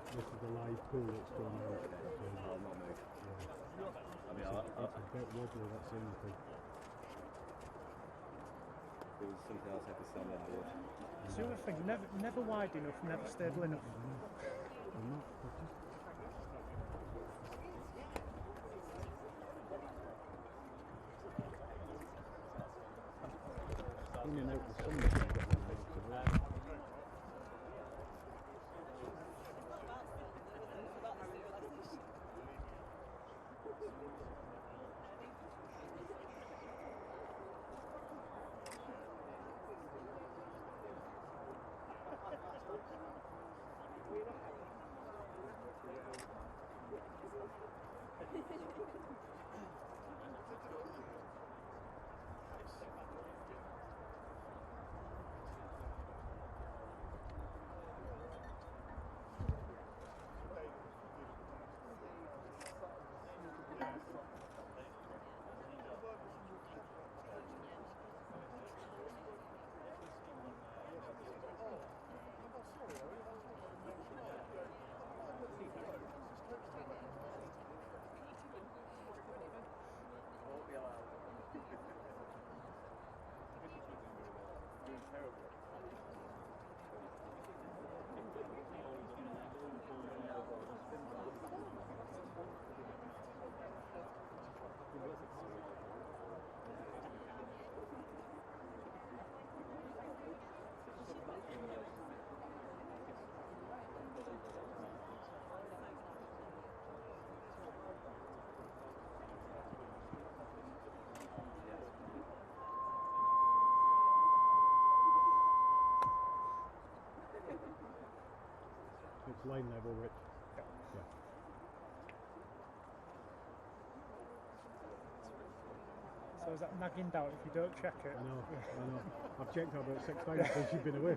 This is the live pool that's going out. I'll not move. Yeah. I mean, It's a bit wobbly, that's the only thing. There was something else I had to stand on board. It's the other thing, never wide enough, never stable enough. They're not, they're just... In and out the sun, you get them out of it. line level, Rich. Yeah. Yeah. So is that nagging down if you don't check it? I know. I've checked her about 6 times since she's been away.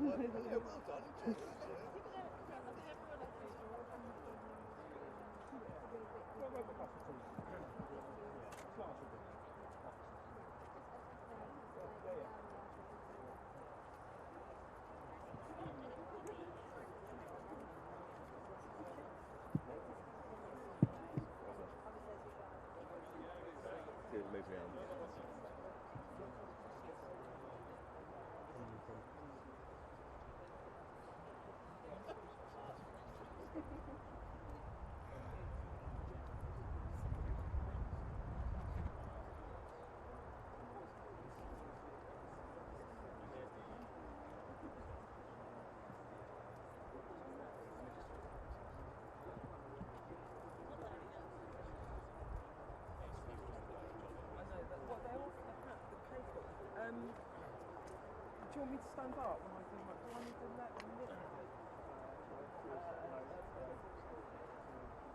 It moves around. Do you want me to stand up when I do my... Do I need to let them live?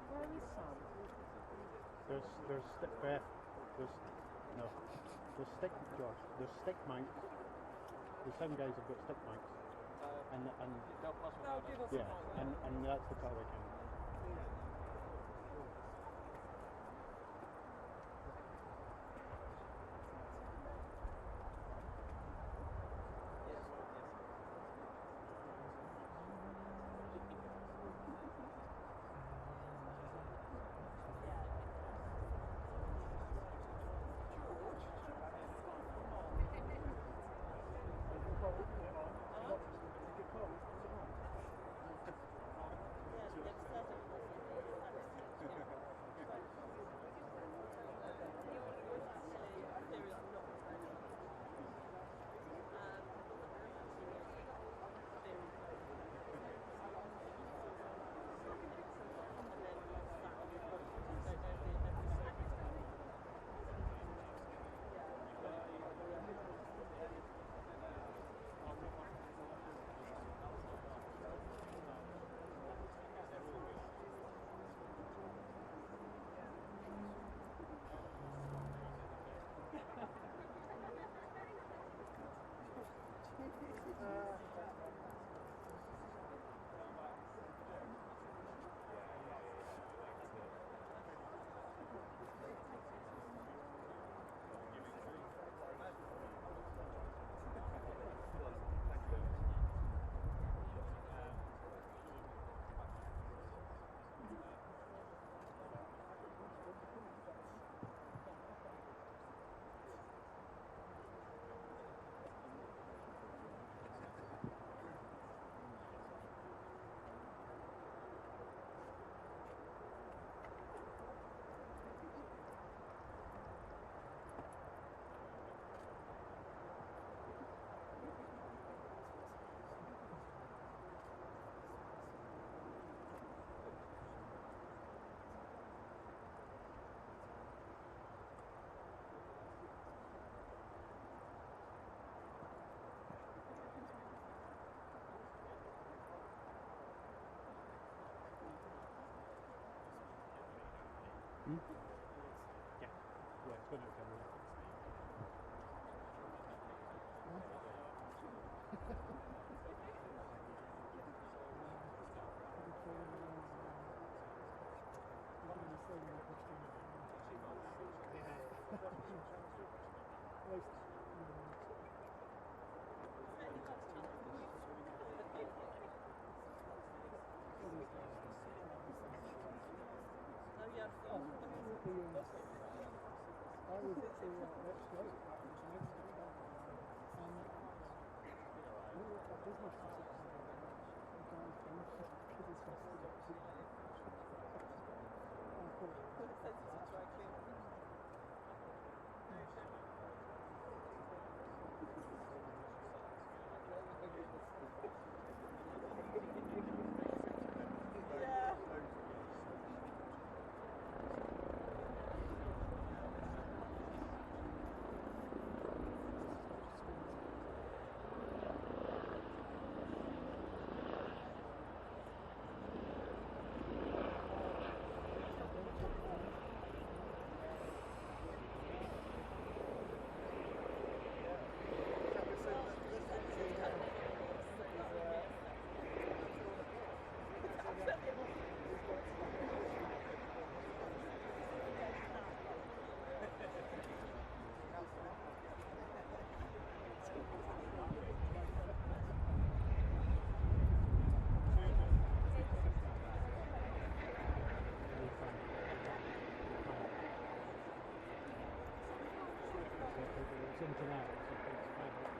Where is Sam? There's stick Beth. There's stick Josh. There's stick mics. The 7 guys have got stick mics. And They'll give us yeah, a mic. and that's the colour camera. Yeah, it's good at camera. something else. It's fed up.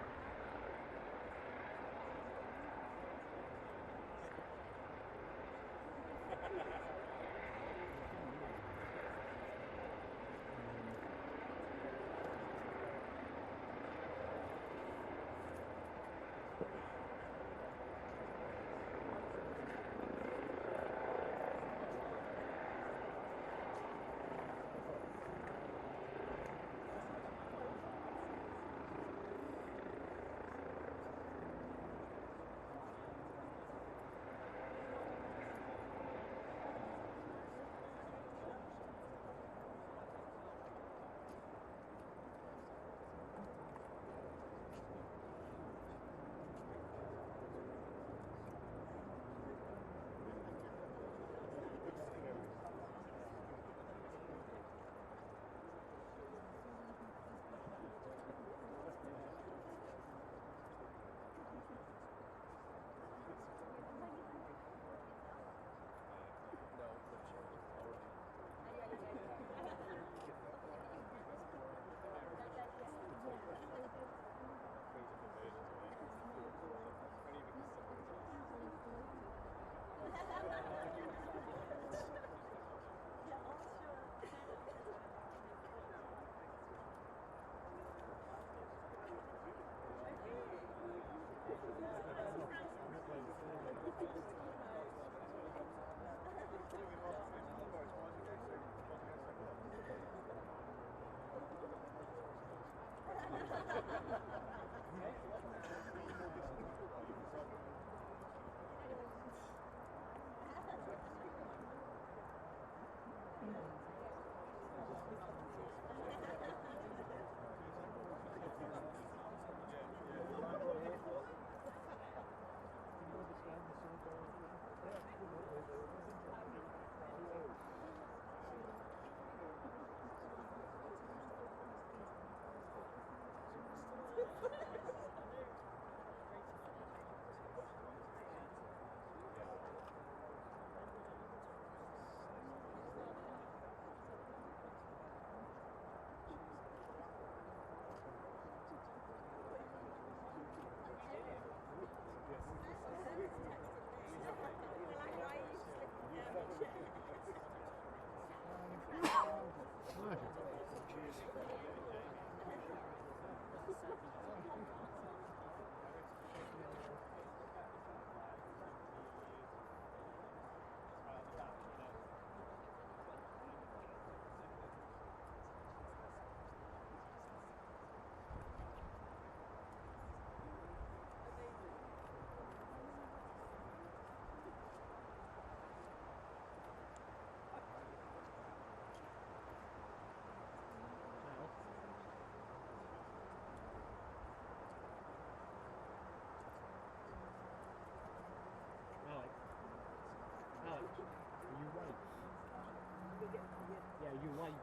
Yeah, you wait.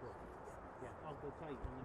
Yeah, I'll go take one.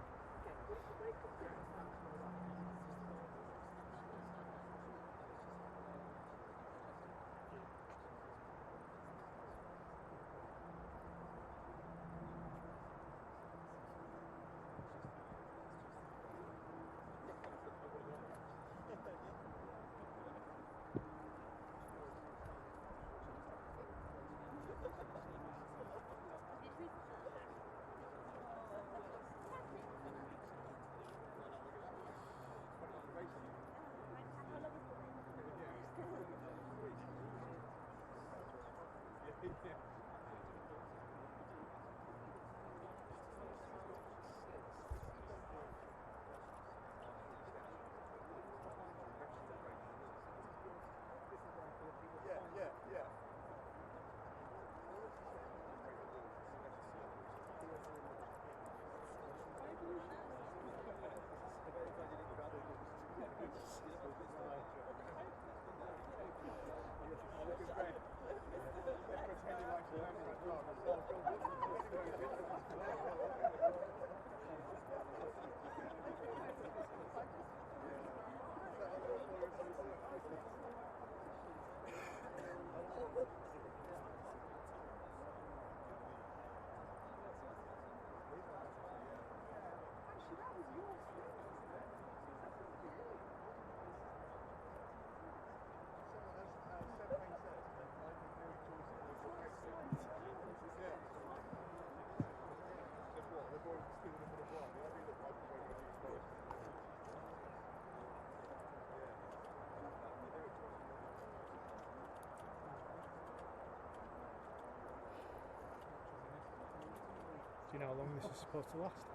checking how long this is supposed to last.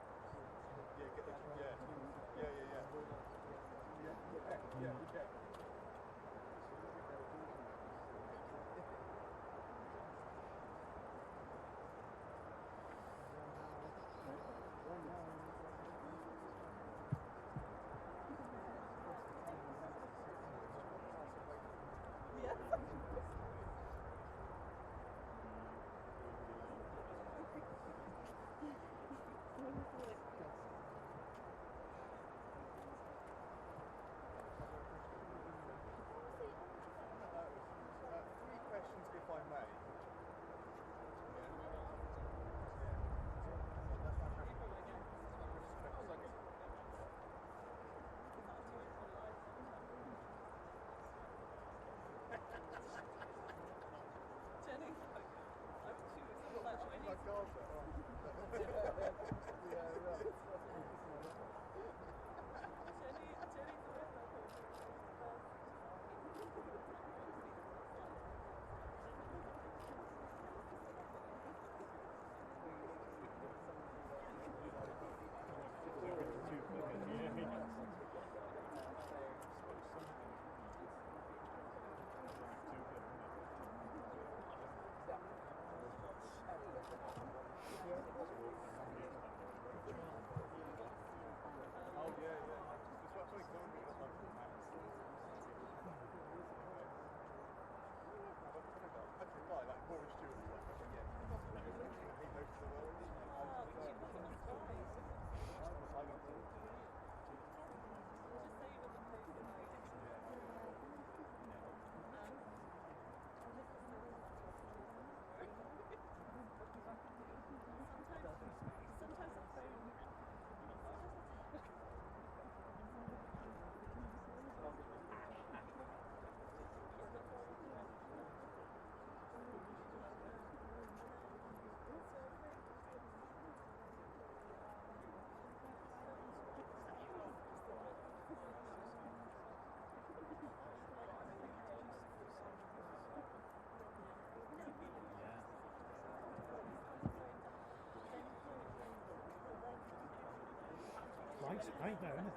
Lights right now, isn't it?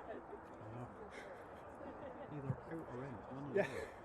Either out or in. One or Yeah. the other.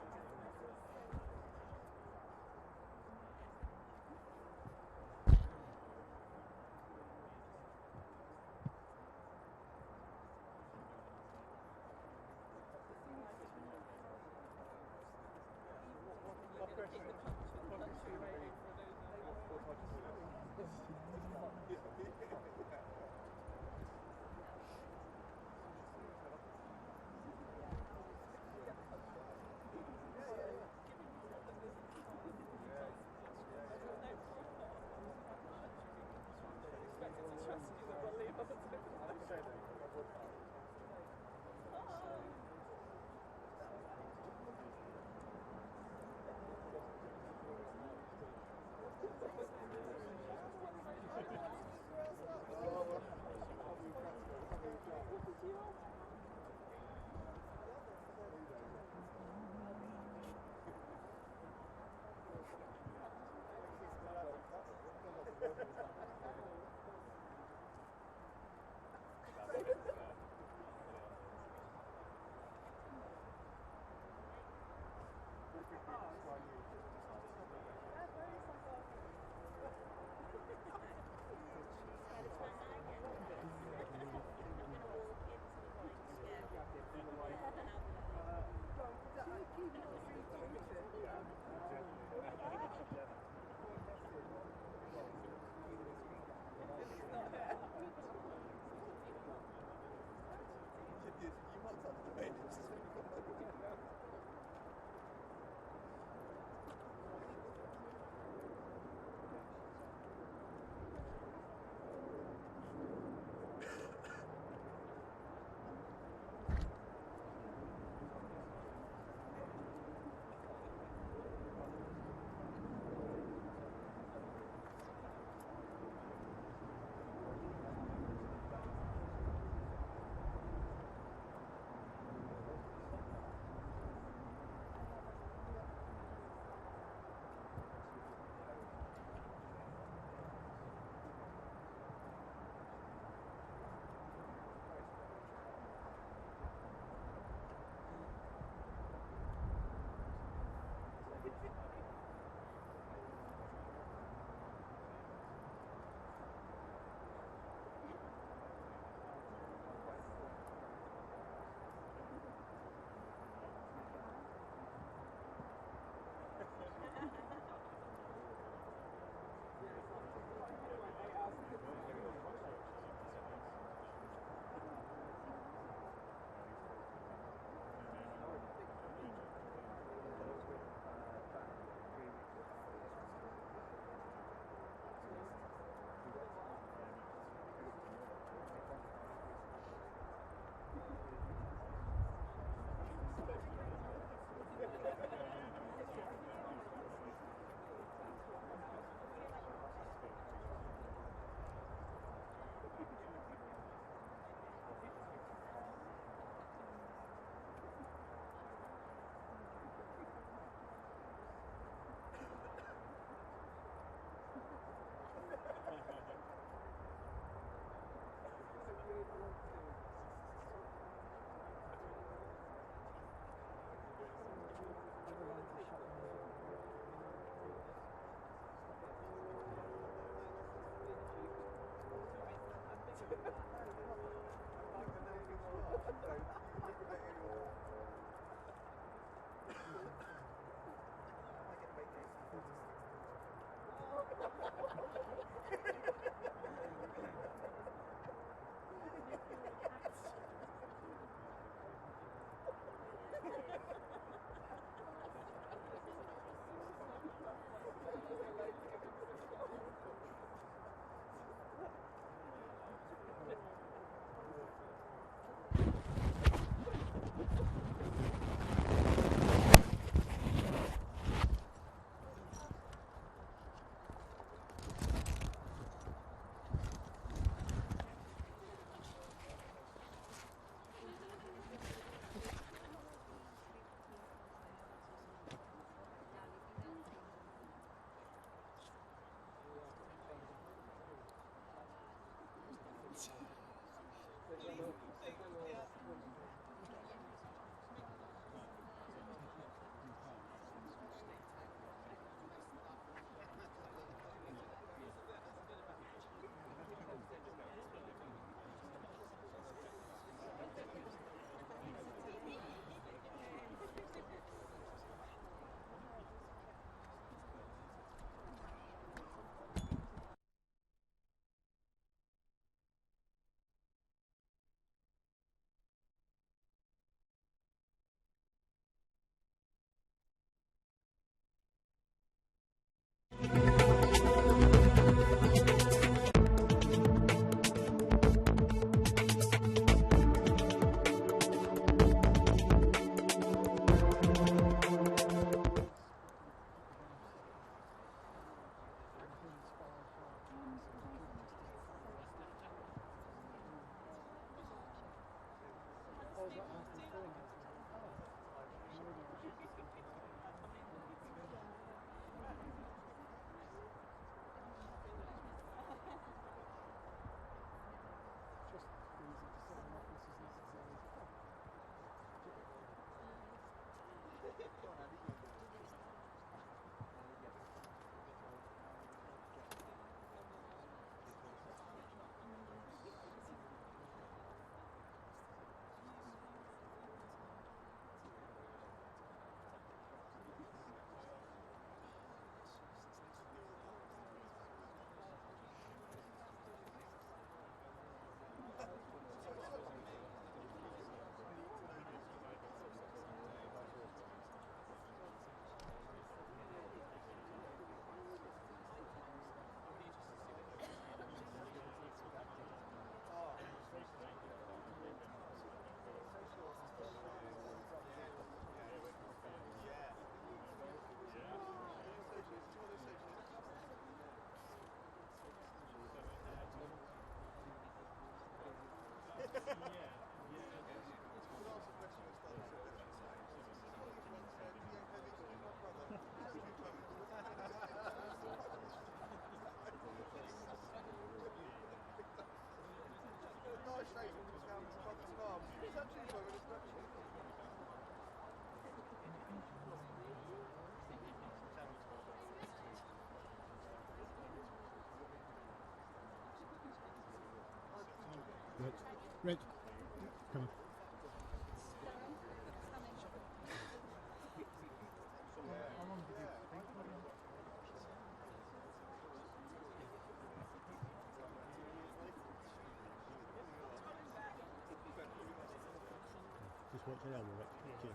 Red, come on. How long did you think? Just watch it out, Rick. Cheers.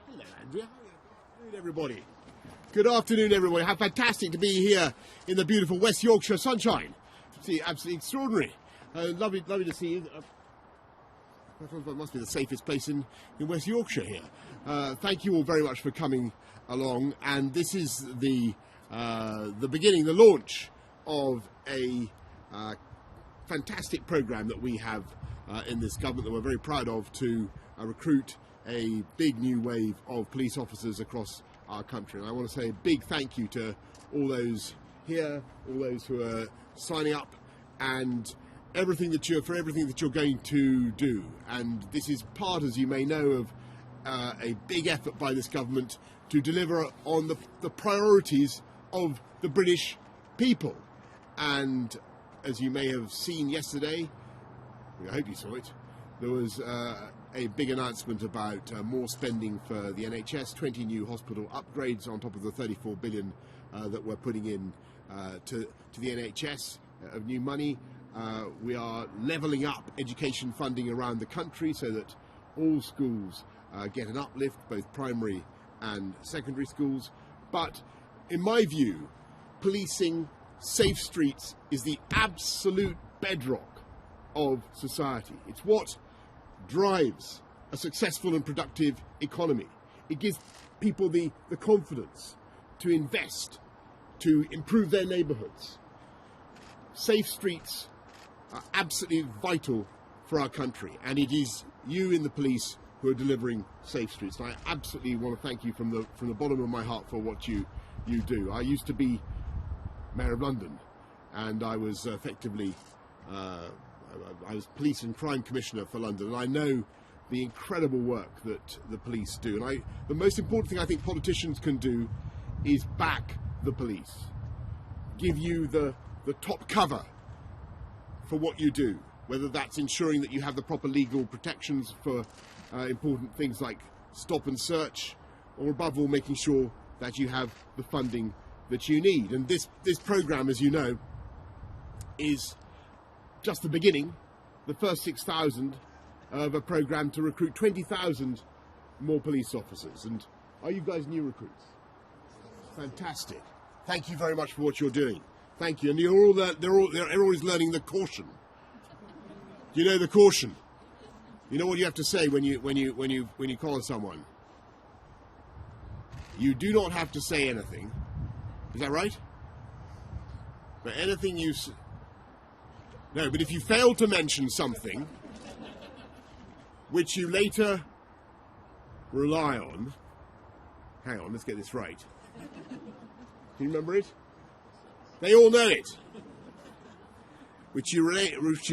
Hello, Andrea. How are you doing, everybody? Good afternoon, everybody. How fantastic to be here in the beautiful West Yorkshire sunshine. See, absolutely extraordinary. Lovely to see you. That must be the safest place in West Yorkshire here. Thank you all very much for coming along. And this is the beginning, the launch of a fantastic programme that we have in this government that we're very proud of to recruit a big new wave of police officers across our country. And I want to say a big thank you to all those here, all those who are signing up, and everything that you're going to do. And this is part, as you may know, of a big effort by this government to deliver on the priorities of the British people. And as you may have seen yesterday, I hope you saw it, there was a big announcement about more spending for the NHS, 20 new hospital upgrades on top of the 34 billion that we're putting in to the NHS of new money. We are levelling up education funding around the country so that all schools get an uplift, both primary and secondary schools. But in my view, policing, safe streets is the absolute bedrock of society. It's what drives a successful and productive economy. It gives people the confidence to invest, to improve their neighbourhoods. Safe streets are absolutely vital for our country, and it is you in the police who are delivering safe streets. And I absolutely want to thank you from the bottom of my heart for what you do. I used to be Mayor of London, and I was effectively I was Police and Crime Commissioner for London, and I know the incredible work that the police do. And the most important thing I think politicians can do is back the police, give you the top cover for what you do, whether that's ensuring that you have the proper legal protections for important things like stop and search, or above all making sure that you have the funding that you need. And this programme, as you know, is just the beginning, the first 6,000 of a programme to recruit 20,000 more police officers. And are you guys new recruits? Fantastic. Thank you very much for what you're doing. Thank you. And they're always learning the caution. Do you know the caution? You know what you have to say when you call someone? You do not have to say anything. Is that right? But anything you no, but if you fail to mention something which you later rely on, hang on, let's get this right. Do you remember it? They all know it. Which you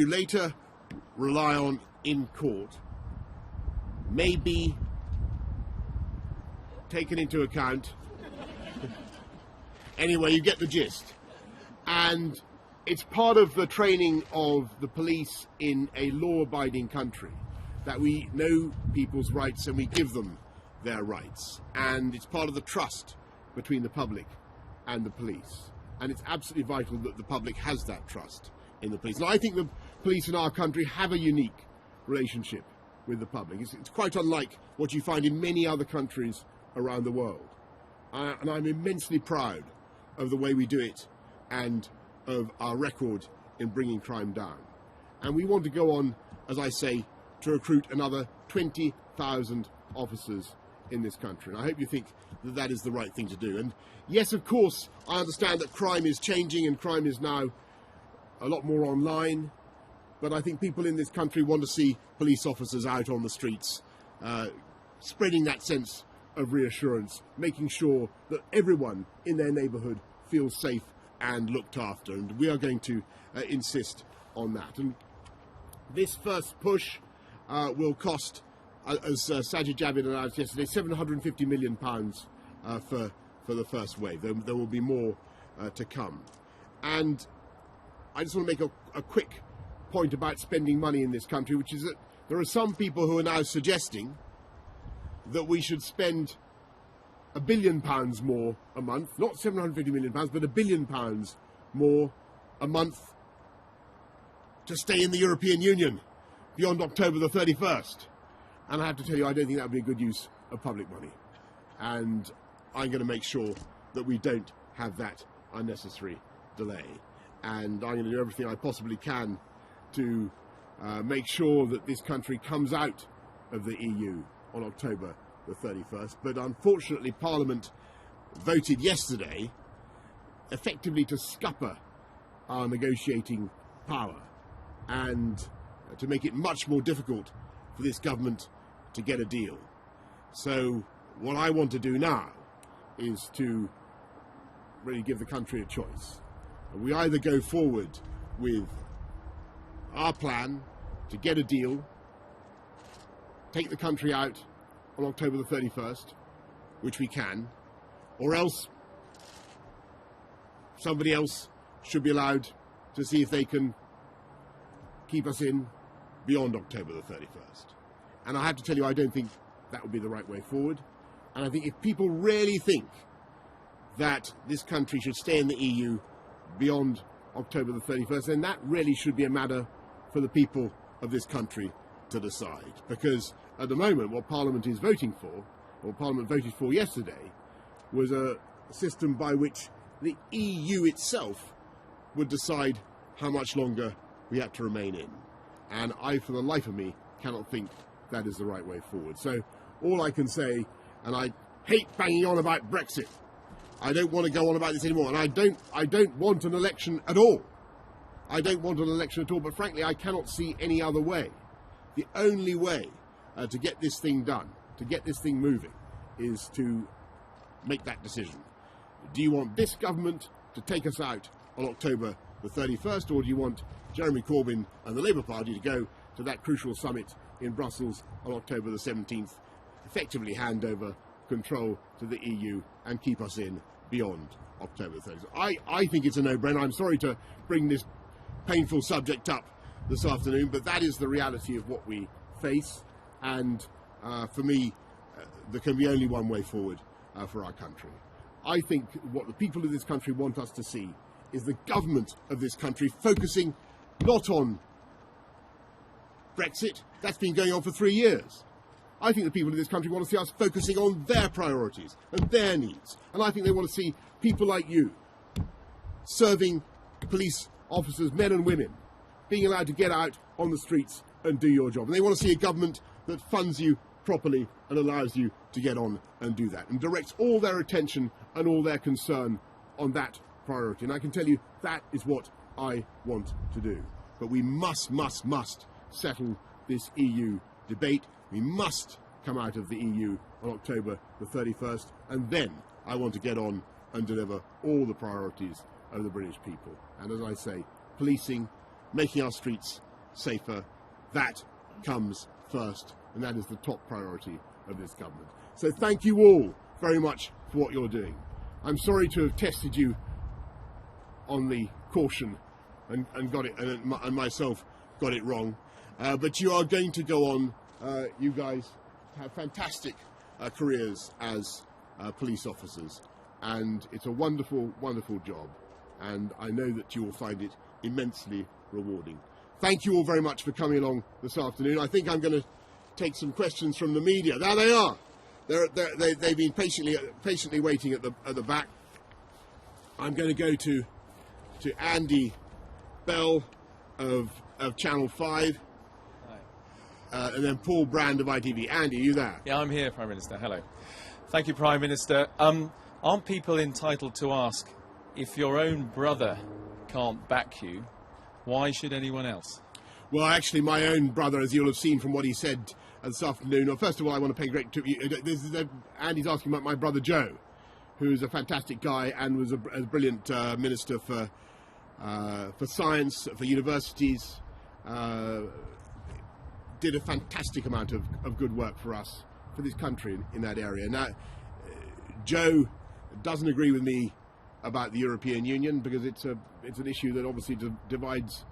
later rely on in court, may be taken into account. Anyway, you get the gist. And it's part of the training of the police in a law-abiding country that we know people's rights and we give them their rights. And it's part of the trust between the public and the police. And it's absolutely vital that the public has that trust in the police. And I think the police in our country have a unique relationship with the public. It's quite unlike what you find in many other countries around the world. And I'm immensely proud of the way we do it and of our record in bringing crime down. And we want to go on, as I say, to recruit another 20,000 officers in this country. And I hope you think that that is the right thing to do. And yes, of course, I understand that crime is changing and crime is now a lot more online. But I think people in this country want to see police officers out on the streets, spreading that sense of reassurance, making sure that everyone in their neighbourhood feels safe and looked after. And we are going to insist on that. And this first push will cost, as Sajid Javid announced yesterday, £750 million for the first wave. There will be more to come. And I just want to make a quick point about spending money in this country, which is that there are some people who are now suggesting that we should spend £1 billion more a month, not £750 million, but £1 billion more a month to stay in the European Union beyond October the 31st. And I have to tell you, I don't think that would be a good use of public money. And I'm going to make sure that we don't have that unnecessary delay. And I'm going to do everything I possibly can to make sure that this country comes out of the EU on October the 31st. But unfortunately, Parliament voted yesterday effectively to scupper our negotiating power and to make it much more difficult for this government to get a deal. So what I want to do now is to really give the country a choice. We either go forward with our plan to get a deal, take the country out on October the 31st, which we can, or else somebody else should be allowed to see if they can keep us in beyond October the 31st. And I have to tell you, I don't think that would be the right way forward. And I think if people really think that this country should stay in the EU beyond October the 31st, then that really should be a matter for the people of this country to decide. Because at the moment, what Parliament is voting for, or Parliament voted for yesterday, was a system by which the EU itself would decide how much longer we had to remain in. And I, for the life of me, cannot think that is the right way forward. So all I can say, and I hate banging on about Brexit, I don't want to go on about this anymore, and I don't want an election at all. I don't want an election at all, but frankly, I cannot see any other way. The only way to get this thing done, to get this thing moving, is to make that decision. Do you want this government to take us out on October the 31st, or do you want Jeremy Corbyn and the Labour Party to go to that crucial summit in Brussels on October the 17th, effectively hand over control to the EU and keep us in beyond October 30th? I think it's a no-brainer. I'm sorry to bring this painful subject up this afternoon, but that is the reality of what we face, and for me, there can be only one way forward for our country. I think what the people of this country want us to see is the government of this country focusing not on Brexit. That's been going on for 3 years. I think the people of this country want to see us focusing on their priorities and their needs. And I think they want to see people like you serving police officers, men and women, being allowed to get out on the streets and do your job. And they want to see a government that funds you properly and allows you to get on and do that, and directs all their attention and all their concern on that priority. And I can tell you that is what I want to do. But we must settle this EU debate. We must come out of the EU on October the 31st, and then I want to get on and deliver all the priorities of the British people. And as I say, policing, making our streets safer, that comes first, and that is the top priority of this government. So thank you all very much for what you're doing. I'm sorry to have tested you on the caution and got it, and myself got it wrong, but you are going to go on. You guys have fantastic careers as police officers, and it's a wonderful, wonderful job, and I know that you will find it immensely rewarding. Thank you all very much for coming along this afternoon. I think I'm going to take some questions from the media. There they are. They've been patiently waiting at the back. I'm going to go to Andy Bell of Channel 5. And then Paul Brand of ITV. Andy, are you there? Yeah, I'm here, Prime Minister. Hello. Thank you, Prime Minister. Aren't people entitled to ask, if your own brother can't back you, why should anyone else? Well, actually, my own brother, as you'll have seen from what he said this afternoon, well, first of all, I want to pay great tribute. Andy's asking about my brother Joe, who's a fantastic guy and was a brilliant minister for science, for universities, did a fantastic amount of good work for us, for this country in that area. Now, Joe doesn't agree with me about the European Union because it's an issue that obviously divides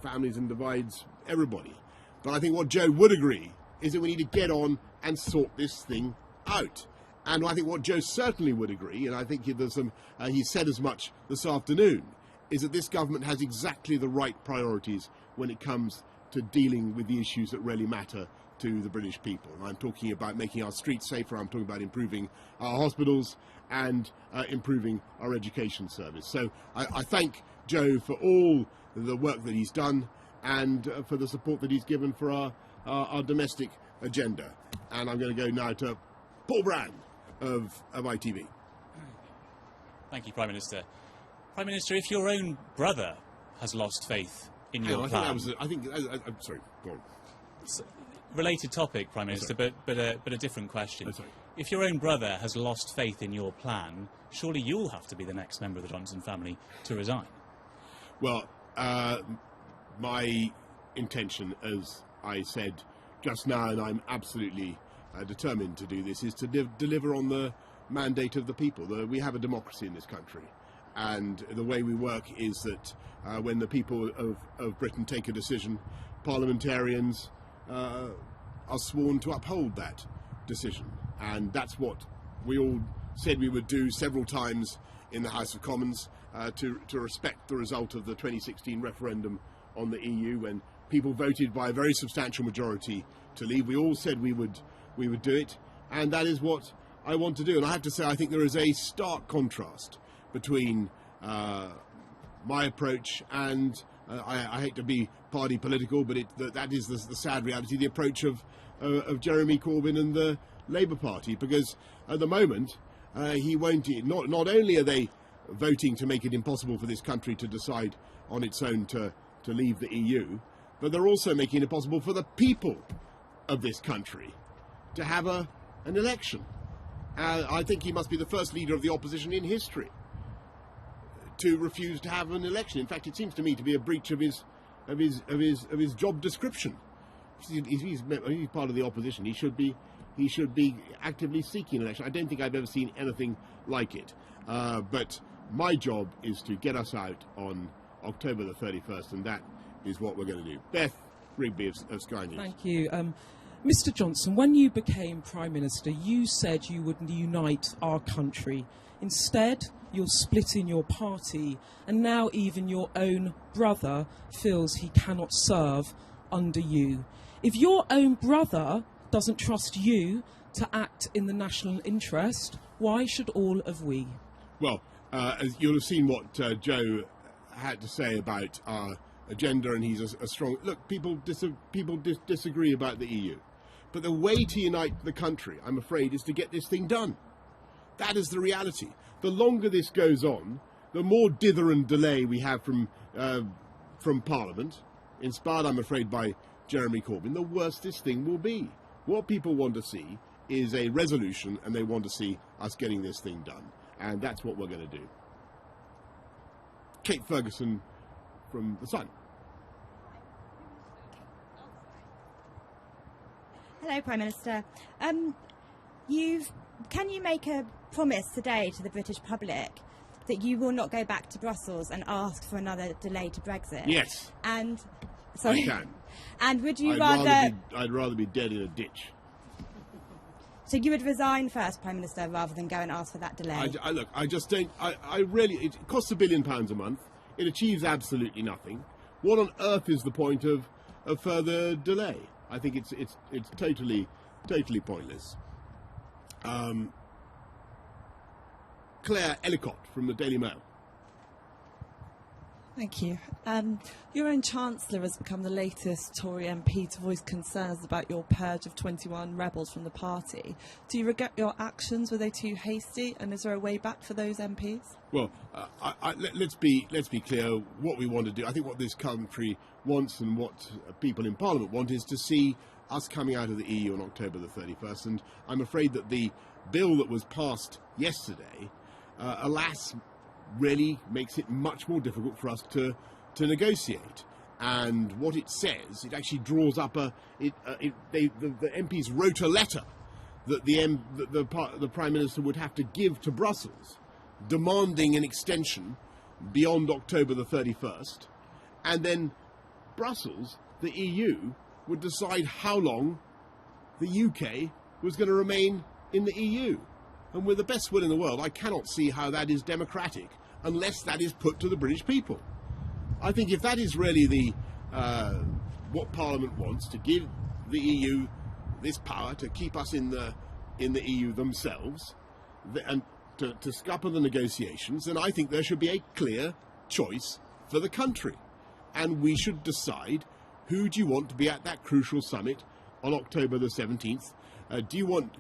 families and divides everybody. But I think what Joe would agree is that we need to get on and sort this thing out. And I think what Joe certainly would agree, and I think he said as much this afternoon, is that this government has exactly the right priorities when it comes to dealing with the issues that really matter to the British people. And I'm talking about making our streets safer, I'm talking about improving our hospitals and improving our education service. So I thank Joe for all the work that he's done and for the support that he's given for our domestic agenda. And I'm going to go now to Paul Brand of ITV. Thank you, Prime Minister. Prime Minister, if your own brother has lost faith in your plan... I'm sorry, go on. Related topic, Prime Minister, but a different question. Sorry. If your own brother has lost faith in your plan, surely you'll have to be the next member of the Johnson family to resign. Well, my intention, as I said just now, and I'm absolutely determined to do this, is to deliver on the mandate of the people. We have a democracy in this country, and the way we work is that when the people of Britain take a decision, parliamentarians are sworn to uphold that decision, and that's what we all said we would do several times in the House of Commons to respect the result of the 2016 referendum on the EU, when people voted by a very substantial majority to leave. We all said we would do it, and that is what I want to do. And I have to say, I think there is a stark contrast between my approach and I hate to be party political, but that is the sad reality, the approach of Jeremy Corbyn and the Labour Party, because at the moment he won't. Not only are they voting to make it impossible for this country to decide on its own to leave the EU, but they're also making it possible for the people of this country to have an election. I think he must be the first leader of the opposition in history to refuse to have an election. In fact, it seems to me to be a breach of his job description. He's part of the opposition. He should be actively seeking an election. I don't think I've ever seen anything like it. But my job is to get us out on October the 31st, and that is what we're going to do. Beth Rigby of Sky News. Thank you. Mr. Johnson, when you became Prime Minister, you said you would unite our country. Instead, you're splitting your party, and now even your own brother feels he cannot serve under you. If your own brother doesn't trust you to act in the national interest, why should all of we? Well, as you'll have seen what Joe had to say about our agenda, and he's a strong... Look, people disagree about the EU. But the way to unite the country, I'm afraid, is to get this thing done. That is the reality. The longer this goes on, the more dither and delay we have from Parliament, inspired, I'm afraid, by Jeremy Corbyn, the worse this thing will be. What people want to see is a resolution, and they want to see us getting this thing done. And that's what we're going to do. Kate Ferguson from The Sun. Hello, Prime Minister. Can you make a promise today to the British public that you will not go back to Brussels and ask for another delay to Brexit? Yes. And sorry. I can. And would you I'd rather be dead in a ditch. So you would resign first, Prime Minister, rather than go and ask for that delay? Look, I just don't... it costs £1 billion a month. It achieves absolutely nothing. What on earth is the point of further delay? I think it's totally pointless. Claire Ellicott from the Daily Mail. Thank you. Your own Chancellor has become the latest Tory MP to voice concerns about your purge of 21 rebels from the party. Do you regret your actions? Were they too hasty? And is there a way back for those MPs? Well, let's be clear what we want to do. I think what this country wants and what people in Parliament want is to see us coming out of the EU on October the 31st. And I'm afraid that the bill that was passed yesterday, alas, really makes it much more difficult for us to negotiate. And what it says, it actually draws up the MPs wrote a letter that the Prime Minister would have to give to Brussels, demanding an extension beyond October the 31st, and then Brussels, the EU, would decide how long the UK was going to remain in the EU. And with the best will in the world, I cannot see how that is democratic unless that is put to the British people. I think if that is really what Parliament wants, to give the EU this power to keep us in the EU themselves, and to scupper the negotiations, then I think there should be a clear choice for the country. And we should decide, who do you want to be at that crucial summit on October the 17th? Do you want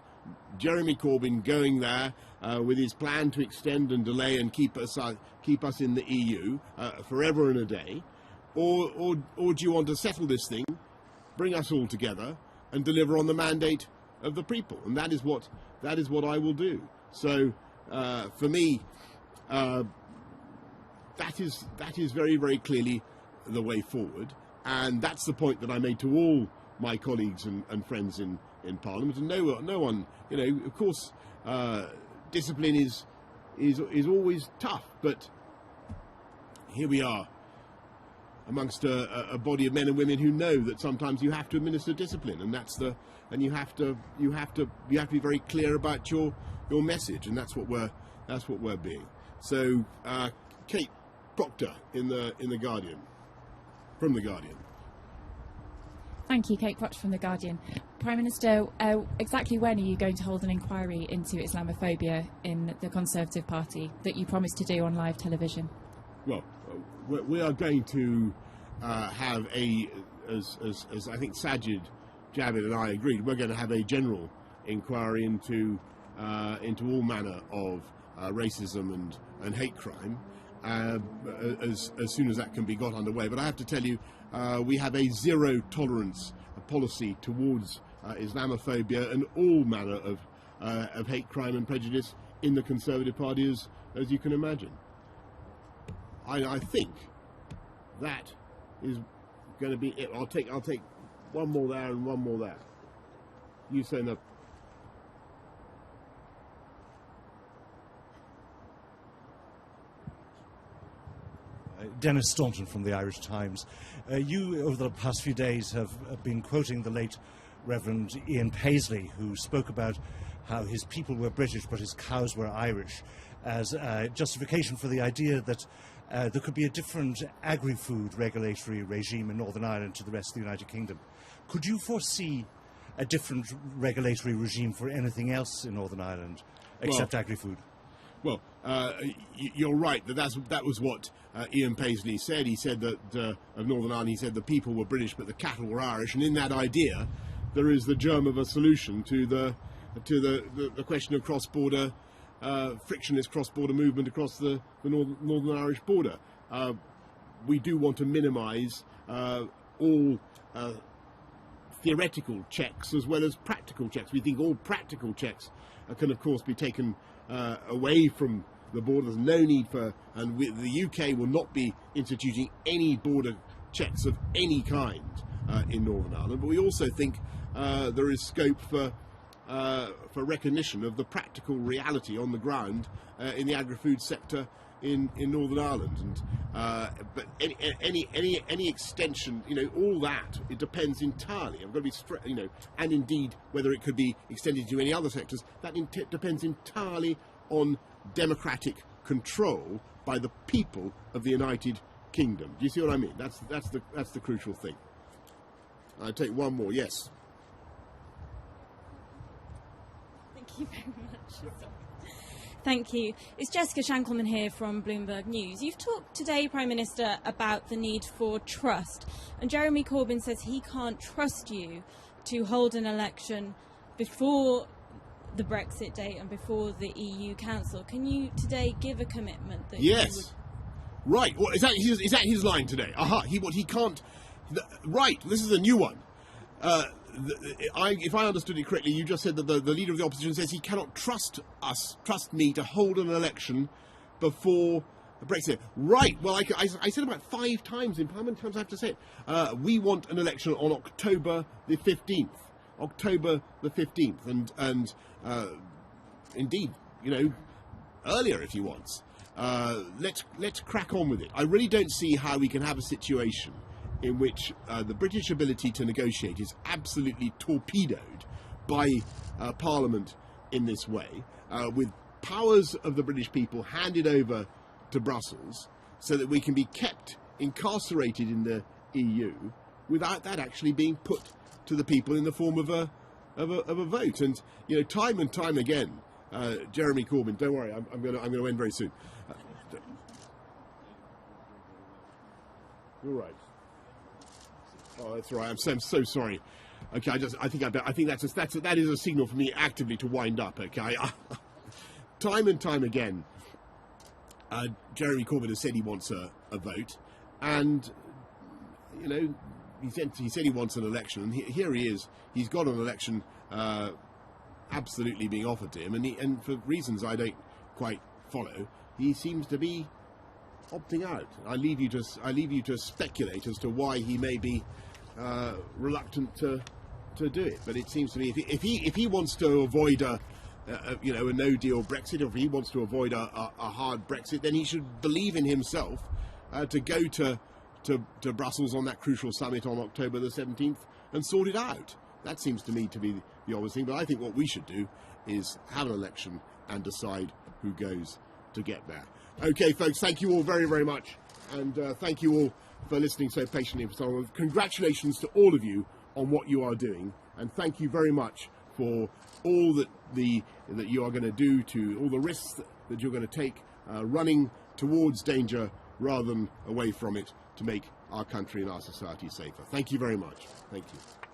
Jeremy Corbyn going there with his plan to extend and delay and keep us in the EU forever and a day, or do you want to settle this thing, bring us all together, and deliver on the mandate of the people? And that is what I will do. So for me, that is very, very clearly the way forward, and that's the point that I made to all my colleagues and friends in Parliament. And no one, of course, discipline is always tough, but here we are amongst a body of men and women who know that sometimes you have to administer discipline, and you have to be very clear about your message, and that's what we're being. So Kate Proctor in the Guardian, from the Guardian. Thank you, Kate Proctor from The Guardian. Prime Minister, exactly when are you going to hold an inquiry into Islamophobia in the Conservative Party that you promised to do on live television? Well, we are going to have as I think Sajid Javid and I agreed, we're going to have a general inquiry into all manner of racism and hate crime as soon as that can be got underway. But I have to tell you, we have a zero tolerance policy towards Islamophobia and all manner of hate crime and prejudice in the Conservative Party, as you can imagine. I think that is going to be it. I'll take one more there and one more there. You say no. Dennis Staunton from the Irish Times. You, over the past few days, have been quoting the late Reverend Ian Paisley, who spoke about how his people were British but his cows were Irish, as justification for the idea that there could be a different agri-food regulatory regime in Northern Ireland to the rest of the United Kingdom. Could you foresee a different regulatory regime for anything else in Northern Ireland except agri-food? Well, you're right. That was what Ian Paisley said. He said that of Northern Ireland, he said the people were British, but the cattle were Irish. And in that idea, there is the germ of a solution to the question of cross-border frictionless cross-border movement across the Northern Irish border. We do want to minimise all theoretical checks as well as practical checks. We think all practical checks can, of course, be taken away from the border. There's no need for, and the UK will not be instituting any border checks of any kind in Northern Ireland. But we also think there is scope for recognition of the practical reality on the ground in the agri-food sector in Northern Ireland. And but any extension, all that, it depends entirely. I've got to be and indeed whether it could be extended to any other sectors, that depends entirely on democratic control by the people of the United Kingdom. Do you see what I mean? That's the crucial thing. I'll take one more. Yes. Thank you very much. Thank you. It's Jessica Shankelman here from Bloomberg News. You've talked today, Prime Minister, about the need for trust. And Jeremy Corbyn says he can't trust you to hold an election before the Brexit date and before the EU Council. Can you today give a commitment that Yes. Right. Well, is that his line today? Aha. He can't. Right. This is a new one. If I understood it correctly, you just said that the leader of the opposition says he cannot trust me to hold an election before Brexit. Right. Well, I said about 5 times in Parliament. How many times I have to say it? We want an election on October the 15th. October the 15th, and indeed, earlier if he wants. Let's crack on with it. I really don't see how we can have a situation in which the British ability to negotiate is absolutely torpedoed by Parliament in this way, with powers of the British people handed over to Brussels so that we can be kept incarcerated in the EU without that actually being put to the people in the form of a vote. And time and time again, Jeremy Corbyn, don't worry, I'm going to end very soon. You're right. Oh, that's right. I'm so sorry. Okay, I think that is a signal for me actively to wind up. Okay, time and time again, Jeremy Corbyn has said he wants a vote, and he said he wants an election, and here he is. He's got an election absolutely being offered to him, and for reasons I don't quite follow, he seems to be opting out. I leave you to speculate as to why he may be reluctant to do it. But it seems to me if he wants to avoid a no-deal Brexit, or if he wants to avoid a hard Brexit, then he should believe in himself to go to Brussels on that crucial summit on October the 17th and sort it out. That seems to me to be the obvious thing. But I think what we should do is have an election and decide who goes to get there. Okay, folks, thank you all very, very much. And thank you all for listening so patiently for so long. Congratulations to all of you on what you are doing. And thank you very much for all that you are going to do, to all the risks that you're going to take, running towards danger rather than away from it, to make our country and our society safer. Thank you very much. Thank you.